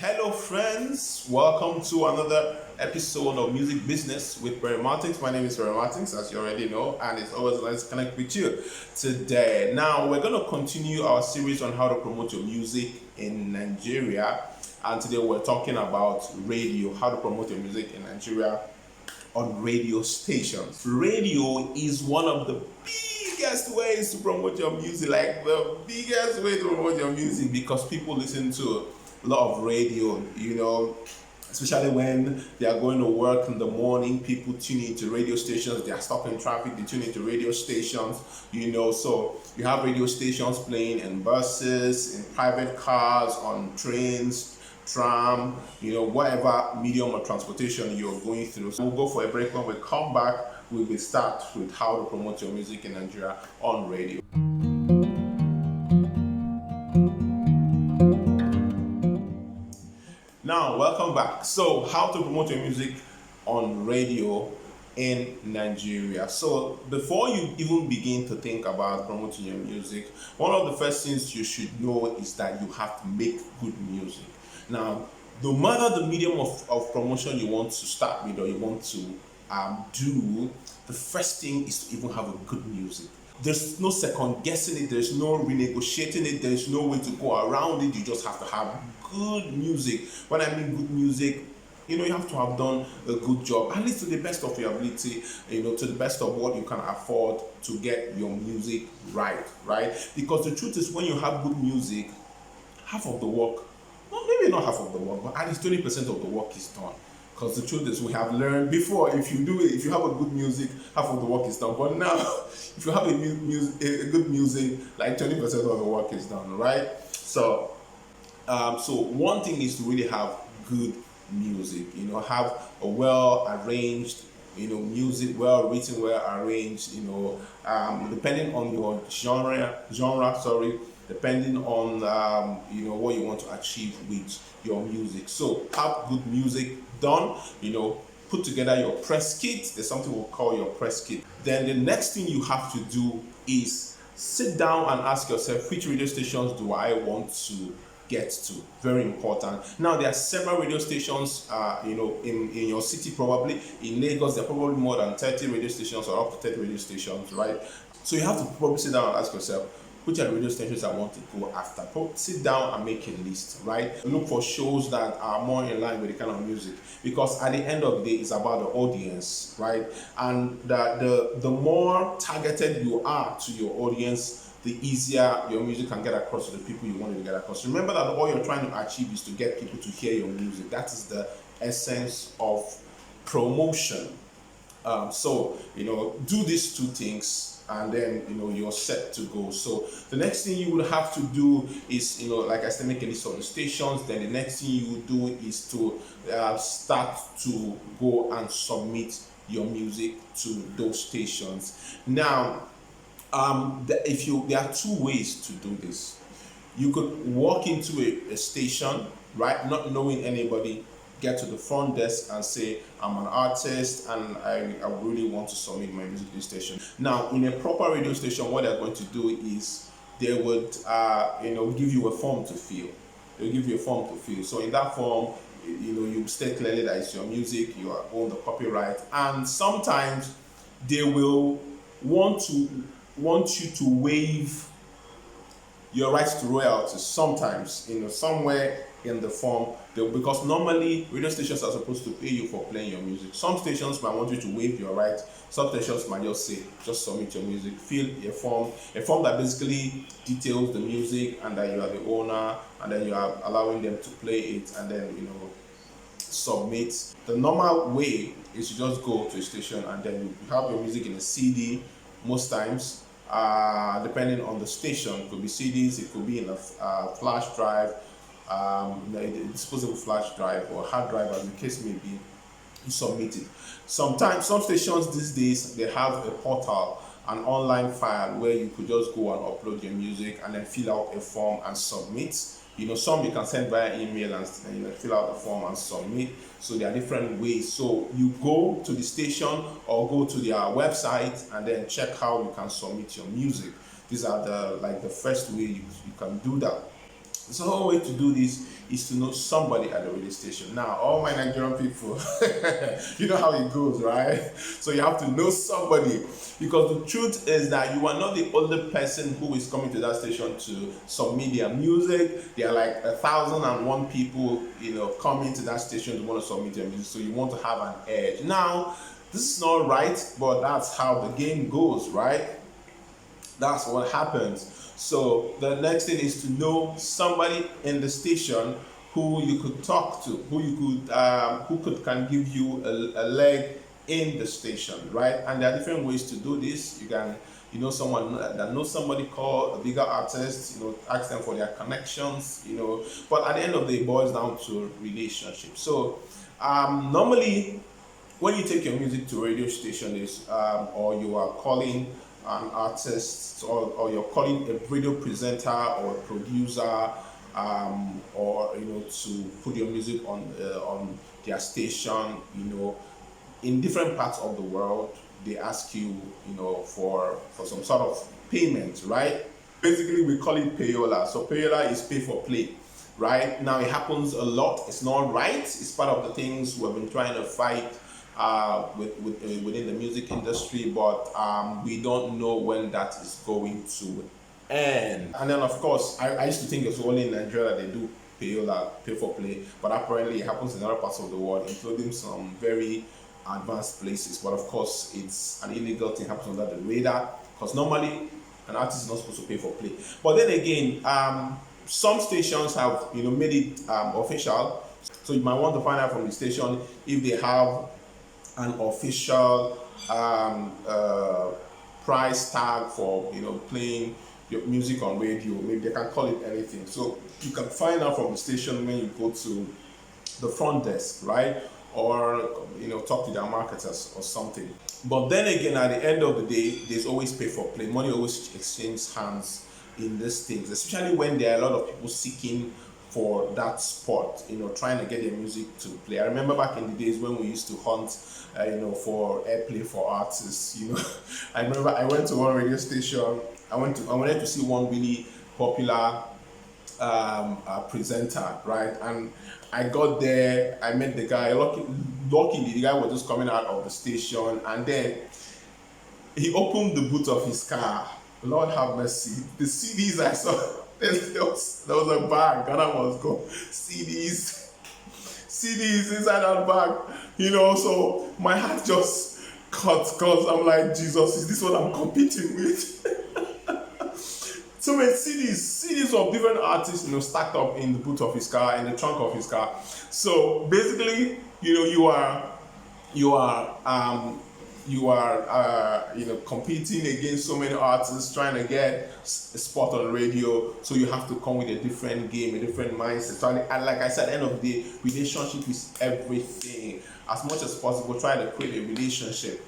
Hello, friends. Welcome to another episode of Music Business with Barry Martins. My name is Barry Martins, as you already know, and it's always nice to connect with you today. Now, we're going to continue our series on how to promote your music in Nigeria, and today we're talking about radio, how to promote your music in Nigeria on radio stations. Radio is one of the biggest ways to promote your music, like the biggest way to promote your music, because people listen to a lot of radio, especially when they are going to work in the morning. People tune into radio stations. They are stuck in traffic, they tune into radio stations, so you have radio stations playing in buses, in private cars, on trains, tram, whatever medium of transportation you're going through. So we'll go for a break. When we come back, we will start with how to promote your music in Nigeria on radio. Now, welcome back. So, how to promote your music on radio in Nigeria. So, before you even begin to think about promoting your music, one of the first things you should know is that you have to make good music. Now, no matter the medium of promotion you want to start with or you want to do, the first thing is to even have a good music. There's no second guessing it, there's no renegotiating it, there's no way to go around it. You just have to have good music. When I mean good music, you have to have done a good job, at least to the best of your ability, to the best of what you can afford to get your music right? Because the truth is, when you have good music, half of the work, well, maybe not half of the work, but at least 20% of the work is done. Because the truth is, we have learned before, if you have a good music, half of the work is done. But now, if you have a good music, like 20% of the work is done, right? So one thing is to really have good music. Have a well-arranged, music, well-written, well-arranged. Depending on your genre. Depending on what you want to achieve with your music. So have good music done, put together your press kit. There's something we'll call your press kit. Then the next thing you have to do is sit down and ask yourself, which radio stations do I want to get to? Very important. Now, there are several radio stations, in your city. Probably in Lagos, there are probably more than 30 radio stations, or up to 30 radio stations, right? So you have to probably sit down and ask yourself, which are the radio stations I want to go after. Sit down and make a list, right? Look for shows that are more in line with the kind of music, because at the end of the day, it's about the audience, right? And the more targeted you are to your audience, the easier your music can get across to the people you want to get across. Remember that all you're trying to achieve is to get people to hear your music. That is the essence of promotion. Do these two things, and then you're set to go. So the next thing you would have to do is, like I said, make a list of the stations. Then the next thing you would do is to start to go and submit your music to those stations. Now, there are two ways to do this. You could walk into a station, right, not knowing anybody, get to the front desk and say, I'm an artist and I really want to submit my music to the station. Now, in a proper radio station, what they're going to do is they would give you a form to fill. They'll give you a form to fill. So in that form, you state clearly that it's your music, you own the copyright, and sometimes they will want you to waive your rights to royalties. Sometimes, somewhere in the form, because normally radio stations are supposed to pay you for playing your music. Some stations might want you to waive your rights. Some stations might just say, just submit your music, fill a form that basically details the music and that you are the owner, and then you are allowing them to play it, and then submit. The normal way is you just go to a station and then you have your music in a CD. Most times, depending on the station, it could be CDs, it could be in a flash drive, a disposable flash drive or hard drive, as the case may be. You submit it. Sometimes, some stations these days, they have a portal, an online file where you could just go and upload your music and then fill out a form and submit. Some you can send via email and fill out the form and submit. So there are different ways. So you go to the station or go to their website and then check how you can submit your music. These are the first way you can do that. So the whole way to do this is to know somebody at the radio station. Now, all my Nigerian people, you know how it goes, right? So you have to know somebody, because the truth is that you are not the only person who is coming to that station to submit their music. There are like 1,001 people, coming to that station to want to submit their music. So you want to have an edge. Now, this is not right, but that's how the game goes, right? That's what happens. So the next thing is to know somebody in the station who you could talk to, who can give you a leg in the station, right? And there are different ways to do this. You can, someone that knows somebody, call a bigger artist, ask them for their connections, But at the end of the day, it boils down to relationships. So normally, when you take your music to a radio station, or you are calling an artist, or you're calling a radio presenter or a producer, or to put your music on their station, in different parts of the world, they ask you, for some sort of payment, right? Basically, we call it payola. So payola is pay for play. Right now, it happens a lot. It's not right. It's part of the things we've been trying to fight within the music industry, but we don't know when that is going to end. And then, of course, I used to think it's only in Nigeria that they do payola, pay for play, but apparently it happens in other parts of the world, including some very advanced places. But of course, it's an illegal thing, happens under the radar, because normally an artist is not supposed to pay for play. But then again, some stations have made it official, so you might want to find out from the station if they have an official price tag for playing your music on radio. Maybe they can call it anything. So you can find out from the station when you go to the front desk, right? Or talk to their marketers or something. But then again, at the end of the day, there's always pay for play. Money always exchanges hands in these things, especially when there are a lot of people seeking for that spot, trying to get their music to play. I remember back in the days when we used to hunt, for airplay for artists. I remember I went to one radio station. I wanted to see one really popular presenter, right? And I got there. I met the guy. Luckily, the guy was just coming out of the station, and then he opened the boot of his car. Lord have mercy. The CDs I saw, there was a bag. Ghana was go. CDs inside that bag. So my heart just cut, because I'm like, Jesus, is this what I'm competing with? So many CDs of different artists, stacked up in the boot of his car, in the trunk of his car. So basically, you are competing against so many artists trying to get a spot on the radio. So you have to come with a different game, a different mindset. And like I said, at the end of the day, relationship is everything. As much as possible, try to create a relationship.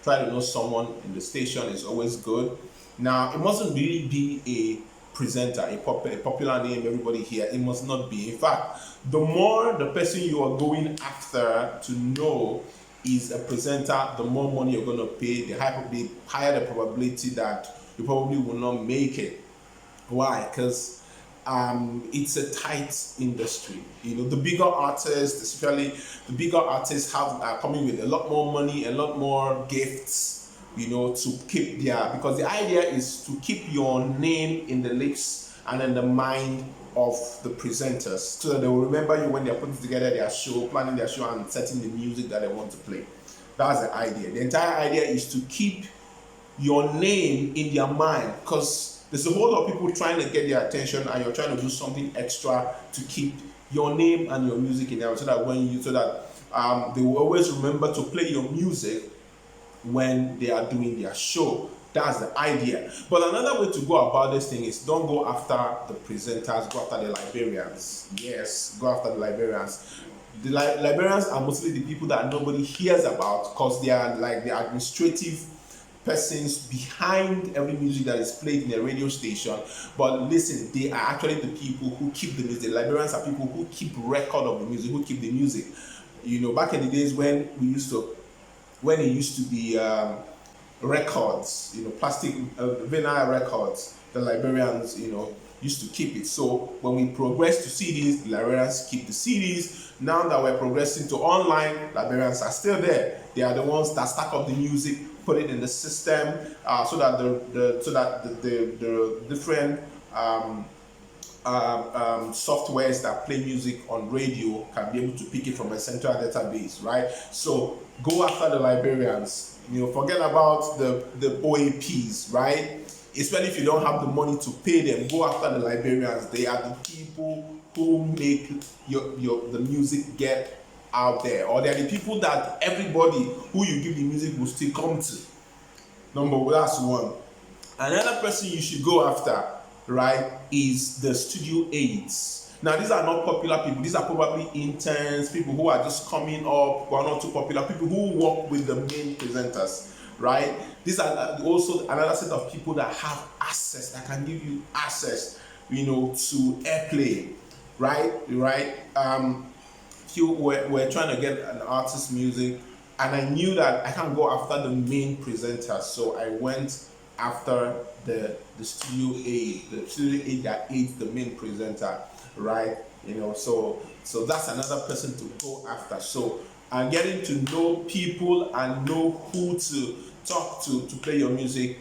Try to know someone in the station is always good. Now, it mustn't really be a presenter, a popular name everybody here. It must not be. In fact, the more the person you are going after to know is a presenter, the more money you're going to pay, the higher the probability that you probably will not make it. Why? Because it's a tight industry. The bigger artists, especially the bigger artists, are coming with a lot more money, a lot more gifts, to keep because the idea is to keep your name in the lips and in the mind of the presenters, so that they will remember you when they're putting together their show, planning their show, and setting the music that they want to play. That's the idea. The entire idea is to keep your name in their mind, because there's a whole lot of people trying to get their attention, and you're trying to do something extra to keep your name and your music in there, so that they will always remember to play your music when they are doing their show. That's the idea. But another way to go about this thing is, don't go after the presenters, go after the librarians. Yes, go after the librarians. The librarians are mostly the people that nobody hears about, because they are like the administrative persons behind every music that is played in a radio station. But listen, they are actually the people who keep the music. The librarians are people who keep record of the music, who keep the music. Back in the days when it used to be records, plastic vinyl records, the librarians, used to keep it. So when we progress to CDs, librarians keep the CDs. Now that we're progressing to online, librarians are still there. They are the ones that stack up the music, put it in the system, so that the different softwares that play music on radio can be able to pick it from a central database, right? So go after the librarians. Forget about the OAPs, right? Especially if you don't have the money to pay them, go after the librarians. They are the people who make the music get out there, or they are the people that everybody who you give the music will still come to. That's one. Another person you should go after, right, is the studio aides. Now, these are not popular people. These are probably interns, people who are just coming up, who are not too popular, people who work with the main presenters, right? These are also another set of people that have access, that can give you access, to airplay, right? We're trying to get an artist's music, and I knew that I can't go after the main presenter, so I went after the studio aid that aids the main presenter, right? So that's another person to go after. So getting to know people and know who to talk to play your music.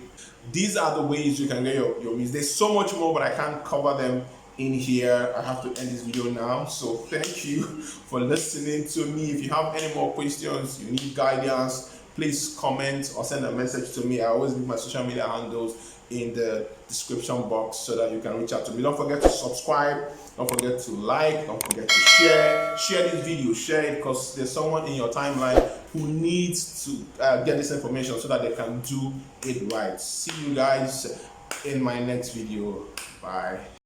These are the ways you can get your music. There's so much more, but I can't cover them in here. I have to end this video now. So thank you for listening to me. If you have any more questions, you need guidance, please comment or send a message to me. I always leave my social media handles in the description box so that you can reach out to me. Don't forget to subscribe, don't forget to like, don't forget to share this video, share it, because there's someone in your timeline who needs to get this information so that they can do it right. See you guys in my next video. Bye.